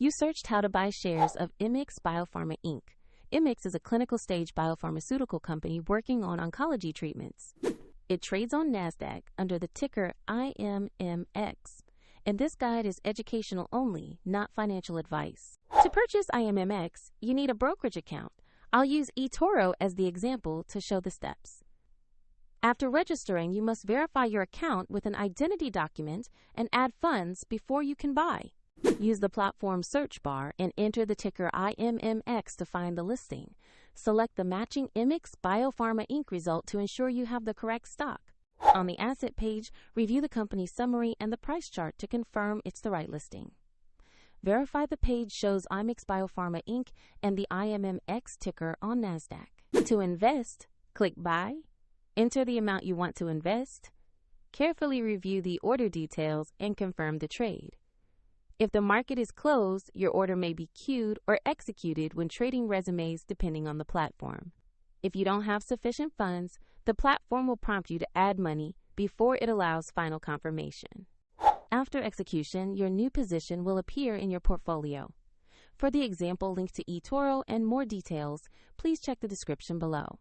You searched how to buy shares of Immix Biopharma Inc. Immix is a clinical stage biopharmaceutical company working on oncology treatments. It trades on NASDAQ under the ticker IMMX, and this guide is educational only, not financial advice. To purchase IMMX, you need a brokerage account. I'll use eToro as the example to show the steps. After registering, you must verify your account with an identity document and add funds before you can buy. Use the platform search bar and enter the ticker IMMX to find the listing. Select the matching Immix Biopharma Inc. result to ensure you have the correct stock. On the asset page, review the company's summary and the price chart to confirm it's the right listing. Verify the page shows Immix Biopharma Inc. and the IMMX ticker on NASDAQ. To invest, click Buy. Enter the amount you want to invest. Carefully review the order details and confirm the trade. If the market is closed, your order may be queued or executed when trading resumes depending on the platform. If you don't have sufficient funds, the platform will prompt you to add money before it allows final confirmation. After execution, your new position will appear in your portfolio. For the example link to eToro and more details, please check the description below.